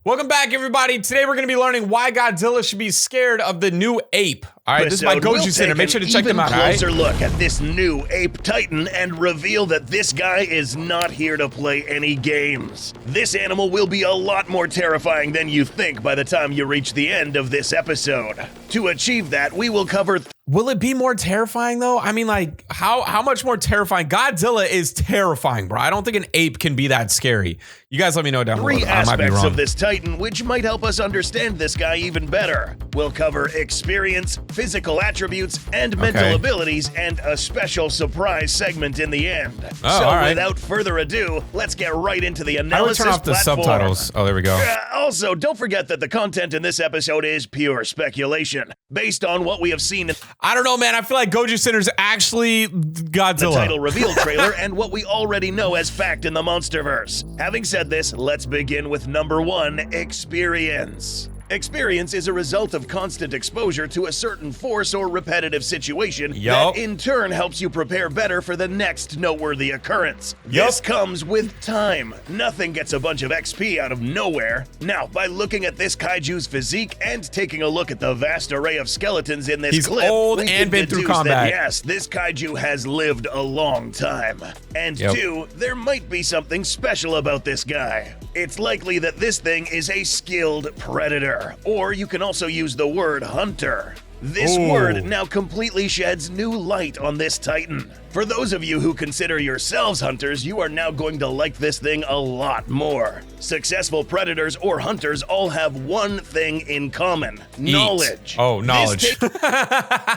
Welcome back, everybody. Today we're going to be learning why Godzilla should be scared of the new ape. All right, this is my Goju Center. Make sure to check them out, all right? Closer look at this new ape titan and reveal that this guy is not here to play any games. This animal will be a lot more terrifying than you think by the time you reach the end of this episode. To achieve that, we will cover... Will it be more terrifying, though? I mean, like, how much more terrifying? Godzilla is terrifying, bro. I don't think an ape can be that scary. You guys let me know down below. Three aspects of this titan which might help us understand this guy even better. We'll cover experience, physical attributes, and mental abilities, and a special surprise segment in the end. Without further ado, let's get right into the analysis. I would turn off the subtitles. Oh, there we go. Also, don't forget that the content in this episode is pure speculation, based on what we have seen. I don't know, man. I feel like Goju Center's actually Godzilla. The title reveal trailer and what we already know as fact in the Monsterverse. Having said this, let's begin with number 1, experience. Experience is a result of constant exposure to a certain force or repetitive situation that in turn helps you prepare better for the next noteworthy occurrence. This comes with time. Nothing gets a bunch of XP out of nowhere. Now, by looking at this kaiju's physique and taking a look at the vast array of skeletons in this clip, old and been through combat. That, yes, this kaiju has lived a long time. And 2, there might be something special about this guy. It's likely that this thing is a skilled predator. Or you can also use the word hunter. This word now completely sheds new light on this titan. For those of you who consider yourselves hunters, you are now going to like this thing a lot more. Successful predators or hunters all have one thing in common: knowledge. Oh, knowledge. This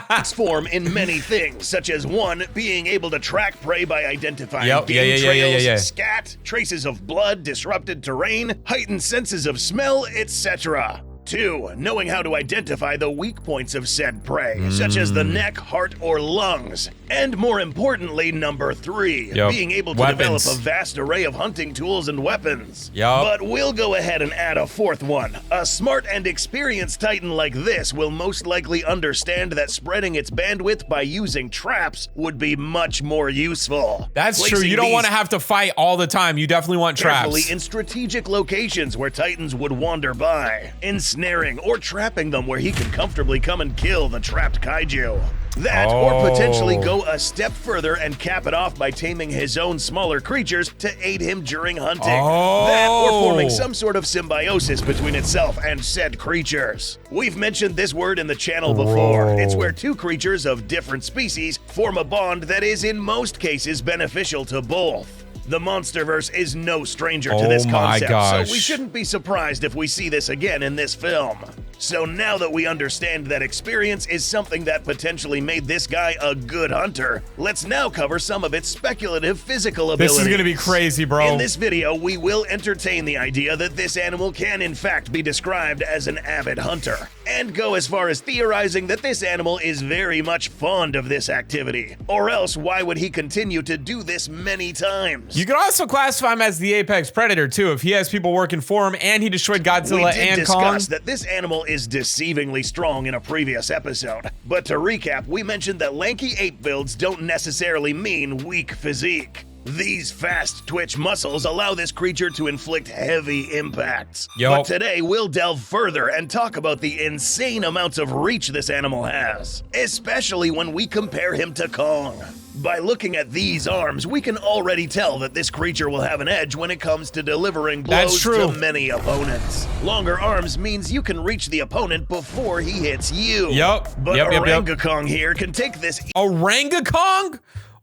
takes form in many things, such as 1, being able to track prey by identifying game trails, scat, traces of blood, disrupted terrain, heightened senses of smell, etc. 2, knowing how to identify the weak points of said prey, such as the neck, heart, or lungs. And more importantly, number 3, being able to develop a vast array of hunting tools and weapons. But we'll go ahead and add a 4th one. A smart and experienced titan like this will most likely understand that spreading its bandwidth by using traps would be much more useful. That's true. You don't want to have to fight all the time. You definitely want traps. Carefully in strategic locations where titans would wander by. Ensnaring or trapping them where he can comfortably come and kill the trapped kaiju. That, or potentially go a step further and cap it off by taming his own smaller creatures to aid him during hunting. That, or forming some sort of symbiosis between itself and said creatures. We've mentioned this word in the channel before. It's where 2 creatures of different species form a bond that is in most cases beneficial to both. The Monsterverse is no stranger to this concept, so we shouldn't be surprised if we see this again in this film. So now that we understand that experience is something that potentially made this guy a good hunter, let's now cover some of its speculative physical abilities. This is gonna be crazy, bro. In this video, we will entertain the idea that this animal can in fact be described as an avid hunter, and go as far as theorizing that this animal is very much fond of this activity. Or else, why would he continue to do this many times? You could also classify him as the apex predator, too, if he has people working for him and he destroyed Godzilla and Kong. We did discuss that this animal is deceivingly strong in a previous episode. But to recap, we mentioned that lanky ape builds don't necessarily mean weak physique. These fast twitch muscles allow this creature to inflict heavy impacts. But today we'll delve further and talk about the insane amounts of reach this animal has, especially when we compare him to Kong. By looking at these arms, we can already tell that this creature will have an edge when it comes to delivering blows to many opponents. Longer arms means you can reach the opponent before he hits you. But Orangakong here can take this. Orangakong?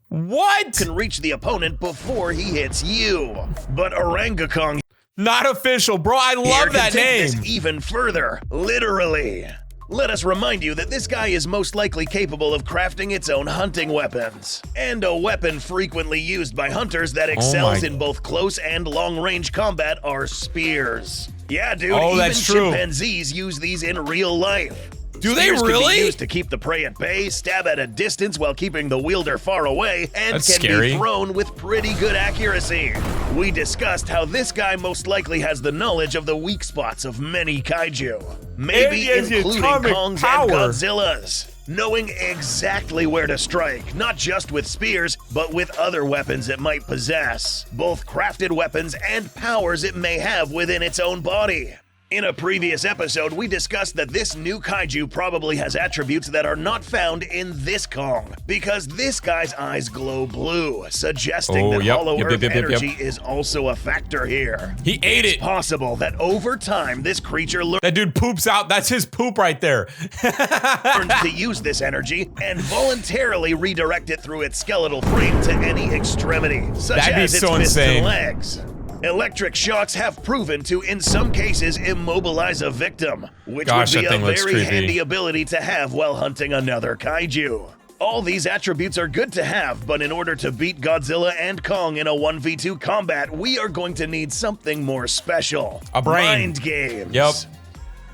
What? Can reach the opponent before he hits you. But Orangakong... Not official, bro. I love that name. Take this even further, literally. Let us remind you that this guy is most likely capable of crafting its own hunting weapons. And a weapon frequently used by hunters that excels in both close and long-range combat are spears. Yeah, dude, even chimpanzees use these in real life. Do they really? Can be used to keep the prey at bay, stab at a distance while keeping the wielder far away, and can be thrown with pretty good accuracy. We discussed how this guy most likely has the knowledge of the weak spots of many kaiju, maybe including Kongs and Godzillas. Knowing exactly where to strike, not just with spears, but with other weapons it might possess, both crafted weapons and powers it may have within its own body. In a previous episode, we discussed that this new kaiju probably has attributes that are not found in this Kong, because this guy's eyes glow blue, suggesting that hollow Earth energy is also a factor here. He ate it. It's possible that over time, this creature learns that dude poops out. That's his poop right there. to use this energy and voluntarily redirect it through its skeletal frame to any extremity, such as its fists and legs. Electric shocks have proven to, in some cases, immobilize a victim, which would be a very handy ability to have while hunting another kaiju. All these attributes are good to have, but in order to beat Godzilla and Kong in a 1v2 combat, we are going to need something more special. A brain. Mind games. Yep.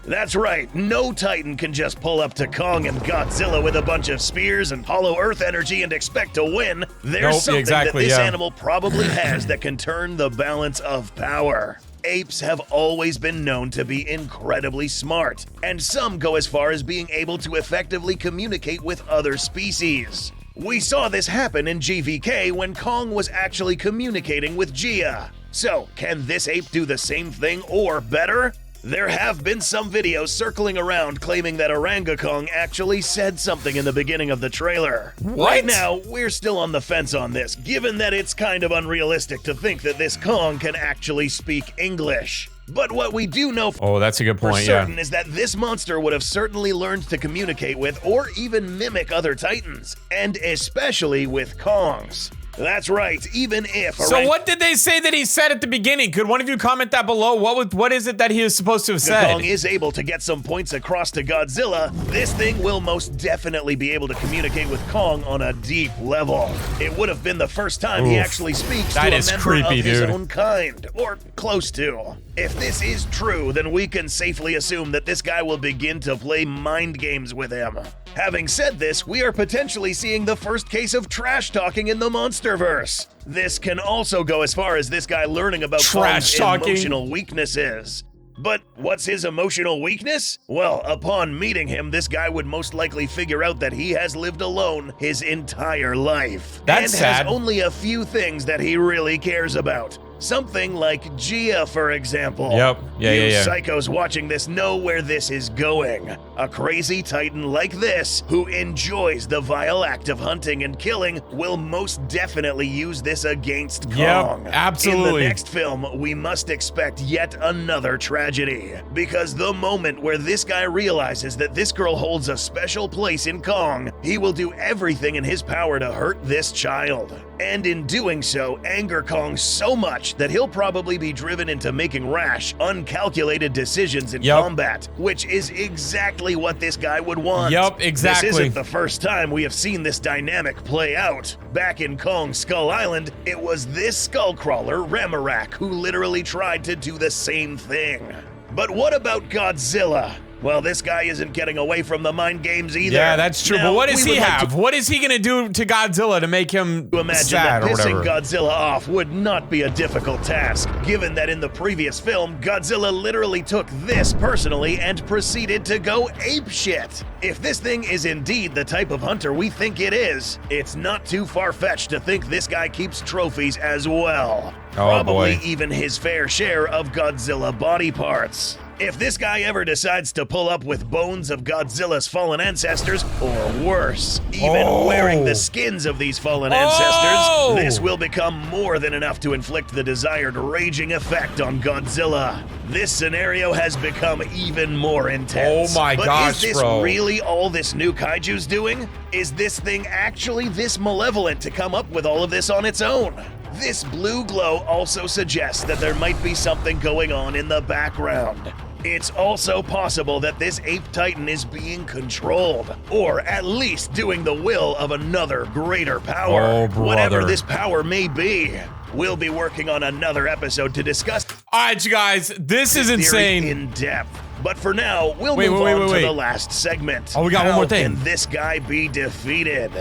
That's right, no Titan can just pull up to Kong and Godzilla with a bunch of spears and hollow Earth energy and expect to win. There's something that this animal probably has that can turn the balance of power. Apes have always been known to be incredibly smart, and some go as far as being able to effectively communicate with other species. We saw this happen in GVK when Kong was actually communicating with Gia. So, can this ape do the same thing or better? There have been some videos circling around claiming that Orangakong actually said something in the beginning of the trailer. What? Right now, we're still on the fence on this, given that it's kind of unrealistic to think that this Kong can actually speak English. But what we do know that's a good point, for certain is that this monster would have certainly learned to communicate with or even mimic other Titans, and especially with Kongs. That's right, even if... So what did they say that he said at the beginning? Could one of you comment that below? What is it that he is supposed to have said? Kong is able to get some points across to Godzilla. This thing will most definitely be able to communicate with Kong on a deep level. It would have been the first time he actually speaks to a member of his own kind, or close to. If this is true, then we can safely assume that this guy will begin to play mind games with him. Having said this, we are potentially seeing the first case of trash talking in the Monsterverse. This can also go as far as this guy learning about Kong's emotional weaknesses. But what's his emotional weakness? Well, upon meeting him, this guy would most likely figure out that he has lived alone his entire life. That's sad. Has only a few things that he really cares about. Something like Gia, for example. Yep. Yeah. Psychos watching this know where this is going. A crazy Titan like this, who enjoys the vile act of hunting and killing, will most definitely use this against Kong. Yep, absolutely. In the next film, we must expect yet another tragedy. Because the moment where this guy realizes that this girl holds a special place in Kong, he will do everything in his power to hurt this child. And in doing so, anger Kong so much that he'll probably be driven into making rash, uncalculated decisions in combat, which is exactly what this guy would want. Yep, exactly. This isn't the first time we have seen this dynamic play out. Back in Kong Skull Island, it was this skullcrawler, Ramarak, who literally tried to do the same thing. But what about Godzilla? Well, this guy isn't getting away from the mind games either. Yeah, that's true. Now, but what does he have? What is he gonna do to Godzilla to make him sad or whatever? Pissing Godzilla off would not be a difficult task, given that in the previous film, Godzilla literally took this personally and proceeded to go apeshit. If this thing is indeed the type of hunter we think it is, it's not too far-fetched to think this guy keeps trophies as well. Probably even his fair share of Godzilla body parts. If this guy ever decides to pull up with bones of Godzilla's fallen ancestors, or worse, even wearing the skins of these fallen ancestors, this will become more than enough to inflict the desired raging effect on Godzilla. This scenario has become even more intense. Oh my gosh, is this really all this new kaiju's doing? Is this thing actually this malevolent to come up with all of this on its own? This blue glow also suggests that there might be something going on in the background. It's also possible that this ape titan is being controlled, or at least doing the will of another greater power. Whatever this power may be. We'll be working on another episode to discuss. All right, you guys, this is insane. In depth. But for now, we'll move on to the last segment. Oh, we got one more thing. How can this guy be defeated?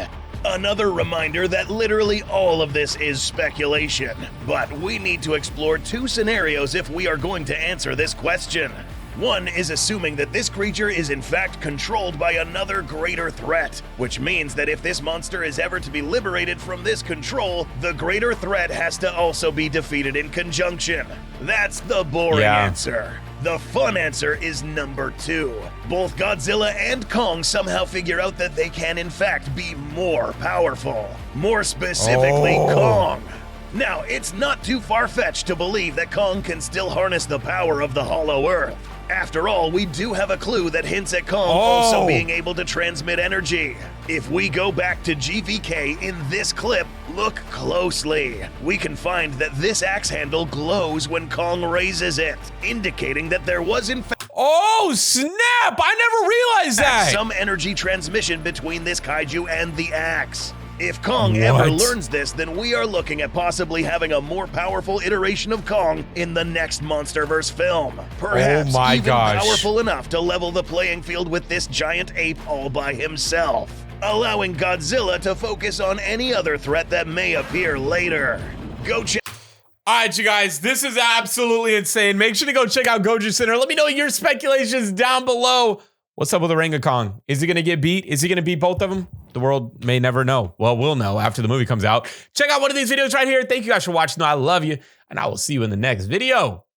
Another reminder that literally all of this is speculation, but we need to explore two scenarios if we are going to answer this question. One is assuming that this creature is in fact controlled by another greater threat, which means that if this monster is ever to be liberated from this control, the greater threat has to also be defeated in conjunction. That's the boring answer. The fun answer is number 2. Both Godzilla and Kong somehow figure out that they can in fact be more powerful. More specifically, Kong. Now, it's not too far-fetched to believe that Kong can still harness the power of the Hollow Earth. After all, we do have a clue that hints at Kong also being able to transmit energy. If we go back to GVK in this clip, look closely. We can find that this axe handle glows when Kong raises it, indicating that there was in fact snap! I never realized that! some energy transmission between this kaiju and the axe. If Kong ever learns this, then we are looking at possibly having a more powerful iteration of Kong in the next MonsterVerse film. Perhaps even powerful enough to level the playing field with this giant ape all by himself, allowing Godzilla to focus on any other threat that may appear later. Go check. All right, you guys, this is absolutely insane. Make sure to go check out Goju Center. Let me know your speculations down below. What's up with Oranga Kong? Is he going to get beat? Is he going to beat both of them? The world may never know. Well, we'll know after the movie comes out. Check out one of these videos right here. Thank you guys for watching. I love you, and I will see you in the next video.